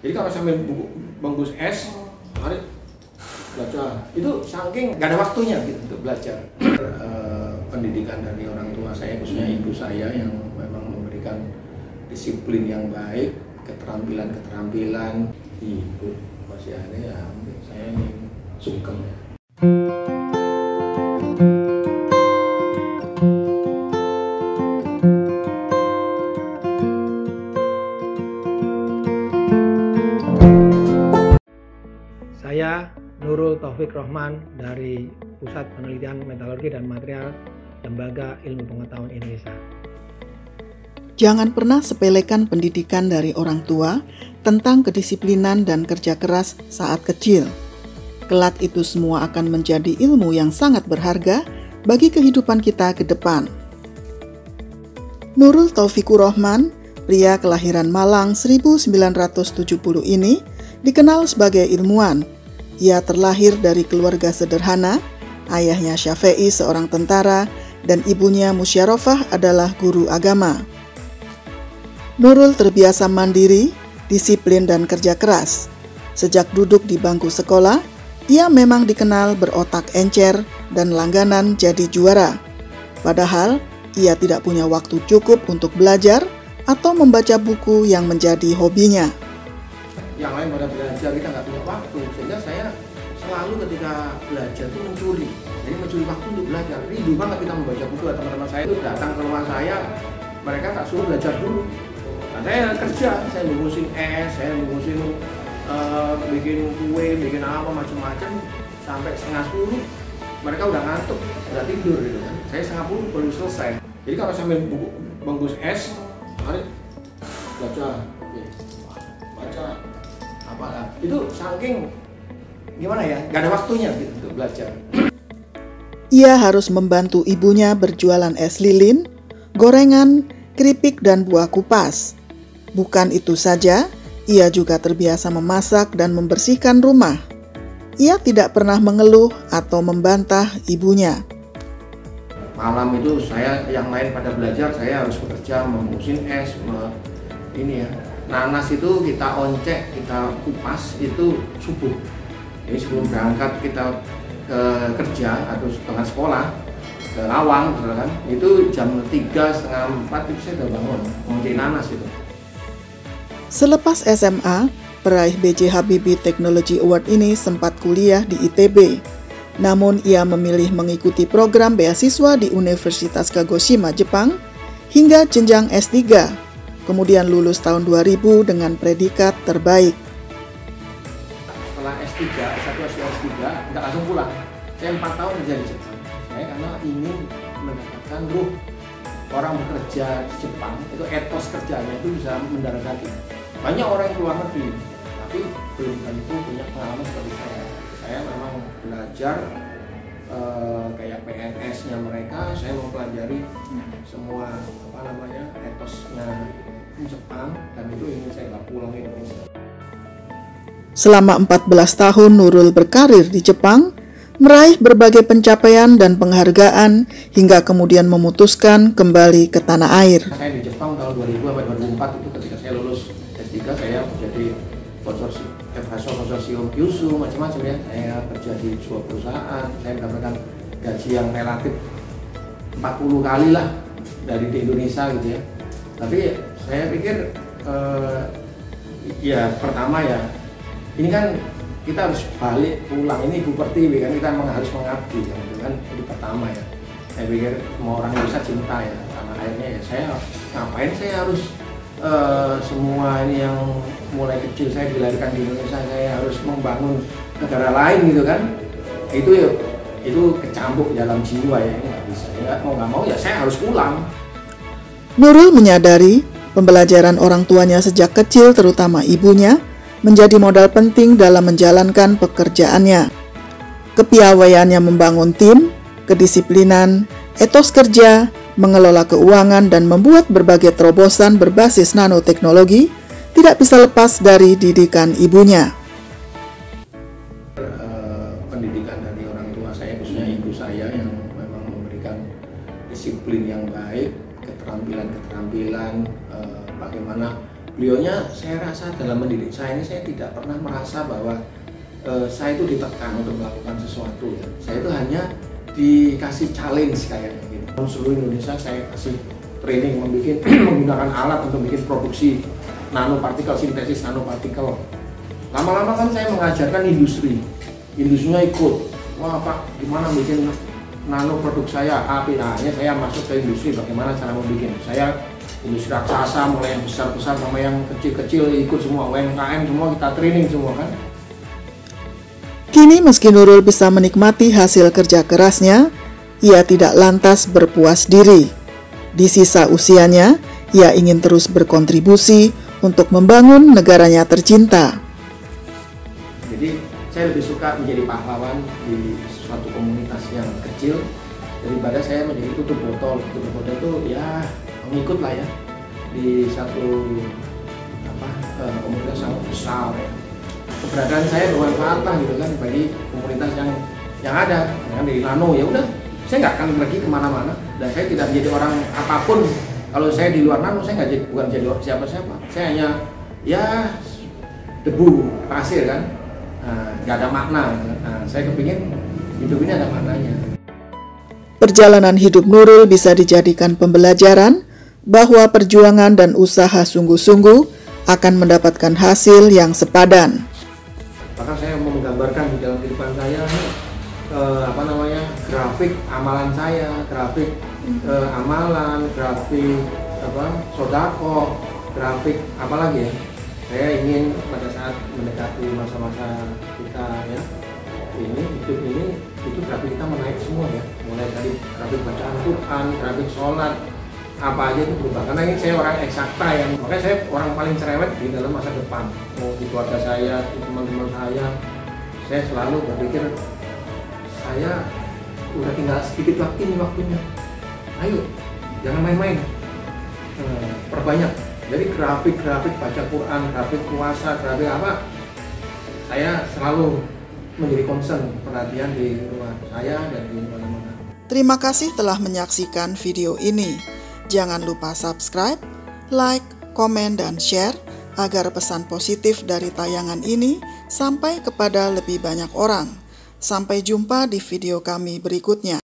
Jadi kalau sambil bungkus es, mari baca. Itu saking nggak ada waktunya gitu untuk belajar. Pendidikan dari orang tua saya, khususnya ibu saya yang memang memberikan disiplin yang baik, keterampilan ibu masih ada ya, saya ini sungkem ya. Saya Nurul Taufik Rohman dari Pusat Penelitian Metalurgi dan Material Lembaga Ilmu Pengetahuan Indonesia. Jangan pernah sepelekan pendidikan dari orang tua tentang kedisiplinan dan kerja keras saat kecil. Kelak itu semua akan menjadi ilmu yang sangat berharga bagi kehidupan kita ke depan. Nurul Taufikur Rohman, pria kelahiran Malang 1970 ini, dikenal sebagai ilmuwan. Ia terlahir dari keluarga sederhana, ayahnya Syafi'i seorang tentara, dan ibunya Musyarofah adalah guru agama. Nurul terbiasa mandiri, disiplin dan kerja keras. Sejak duduk di bangku sekolah, ia memang dikenal berotak encer dan langganan jadi juara. Padahal, ia tidak punya waktu cukup untuk belajar atau membaca buku yang menjadi hobinya. Yang lain pada belajar, kita nggak punya waktu, sehingga saya selalu ketika belajar itu mencuri waktu untuk belajar. Rindu banget kita membaca buku. Teman-teman saya itu datang ke rumah saya, mereka tak suruh belajar dulu. Nah, saya kerja, saya bungkusin es, saya bungkusin bikin kue, bikin apa macam-macam, sampai 9:30 mereka udah ngantuk, udah tidur gitu kan. Saya 9:30 baru selesai. Jadi kalau sambil bungkus es, mari baca, apalah. Itu saking gimana ya, nggak ada waktunya gitu untuk belajar. Ia harus membantu ibunya berjualan es lilin, gorengan, keripik, dan buah kupas. Bukan itu saja, ia juga terbiasa memasak dan membersihkan rumah. Ia tidak pernah mengeluh atau membantah ibunya. Malam itu saya, yang lain pada belajar, saya harus bekerja, membungkusin es, nanas itu kita oncek, kita kupas itu subuh. Jadi sebelum berangkat kita ke kerja atau setengah sekolah ke Lawang, kan, itu jam 3, setengah 4 itu saya udah bangun ngoncek nanas itu. Selepas SMA, peraih B.J. Habibie Technology Award ini sempat kuliah di ITB. Namun ia memilih mengikuti program beasiswa di Universitas Kagoshima, Jepang, hingga jenjang S3. Kemudian lulus tahun 2000 dengan predikat terbaik. Setelah S3, S1 nggak langsung pulang. Saya 4 tahun kerja di Jepang. Saya karena ingin mendapatkan orang bekerja di Jepang, itu etos kerjanya itu bisa mendarah daging. Banyak orang yang keluar negeri, tapi belum tentu punya pengalaman seperti saya. Saya memang belajar kayak PNS-nya mereka, saya mempelajari semua etosnya Jepang, dan itu ingin saya bawa pulang ke Indonesia. Selama 14 tahun Nurul berkarir di Jepang, meraih berbagai pencapaian dan penghargaan hingga kemudian memutuskan kembali ke tanah air. Saya di Jepang tahun 2000 sampai 2004 itu ketika saya lulus S3, saya menjadi konsorsium Kyushu, macam-macam ya. Saya kerja di sebuah perusahaan, saya mendapatkan gaji yang relatif 40 kali lah dari di Indonesia gitu ya. Tapi saya pikir ya pertama ya, ini kan kita harus balik pulang, ini Ibu Pertiwi kan, kita harus mengabdi kan, itu kan itu pertama ya. Saya pikir semua orang Indonesia cinta ya tanah airnya ya. Saya ngapain saya harus semua ini yang mulai kecil saya dilahirkan di Indonesia, saya harus membangun negara lain gitu kan. Itu kecampur dalam jiwa ya, ini nggak bisa. Ya, nggak mau ya saya harus pulang. Nurul menyadari pembelajaran orang tuanya sejak kecil, terutama ibunya, menjadi modal penting dalam menjalankan pekerjaannya. Kepiawaiannya membangun tim, kedisiplinan, etos kerja, mengelola keuangan, dan membuat berbagai terobosan berbasis nanoteknologi tidak bisa lepas dari didikan ibunya. Pendidikan dari orang tua saya, khususnya ibu saya yang memang memberikan disiplin yang baik, keterampilan bagaimana beliaunya saya rasa dalam mendidik saya ini saya tidak pernah merasa bahwa saya itu ditekan untuk melakukan sesuatu ya. Saya itu hanya dikasih challenge kayaknya gitu. Seluruh Indonesia saya kasih training menggunakan alat untuk bikin produksi nanopartikel, sintesis nanopartikel. Lama-lama kan saya mengajarkan industrinya ikut. Wah Pak, gimana bikin nano produk saya? Akhirnya saya masuk ke industri, bagaimana cara membuat. Saya industri raksasa, mulai yang besar-besar sama yang kecil-kecil ikut semua, UMKM semua kita training semua kan. Kini meski Nurul bisa menikmati hasil kerja kerasnya, ia tidak lantas berpuas diri. Di sisa usianya, ia ingin terus berkontribusi untuk membangun negaranya tercinta. Jadi saya lebih suka menjadi pahlawan di suatu komunitas yang kecil daripada saya menjadi tutup botol. Tutup botol itu ya mengikut lah ya di satu komunitas yang besar ya. Keberadaan saya bermanfaat lah gitu kan bagi komunitas yang ada. Yang dari Nano ya udah, saya nggak akan pergi kemana-mana dan saya tidak menjadi orang apapun. Kalau saya di luar Nano saya bukan jadi siapa-siapa. Saya hanya ya debu pasir kan, nggak ada makna. Saya kepingin hidup ini ada maknanya. Perjalanan hidup Nurul bisa dijadikan pembelajaran bahwa perjuangan dan usaha sungguh-sungguh akan mendapatkan hasil yang sepadan. Bahkan saya mau menggambarkan di dalam kehidupan saya grafik amalan saya, grafik amalan, grafik sodako, grafik apalagi ya. Saya ingin pada saat mendekati masa-masa kita ya ini hidup ini itu grafik kita menaik semua ya, mulai dari grafik bacaan Quran, grafik sholat, apa aja itu berubah. Karena ini saya orang eksakta yang makanya saya orang paling cerewet di dalam masa depan. Mau di keluarga saya, di teman-teman saya selalu berpikir saya udah tinggal sedikit waktunya. Ayo, jangan main-main. Perbanyak. Jadi grafik baca Quran, grafik puasa, grafik apa? Saya selalu menjadi concern, perhatian di rumah saya dan di mana-mana. Terima kasih telah menyaksikan video ini. Jangan lupa subscribe, like, komen, dan share agar pesan positif dari tayangan ini sampai kepada lebih banyak orang. Sampai jumpa di video kami berikutnya.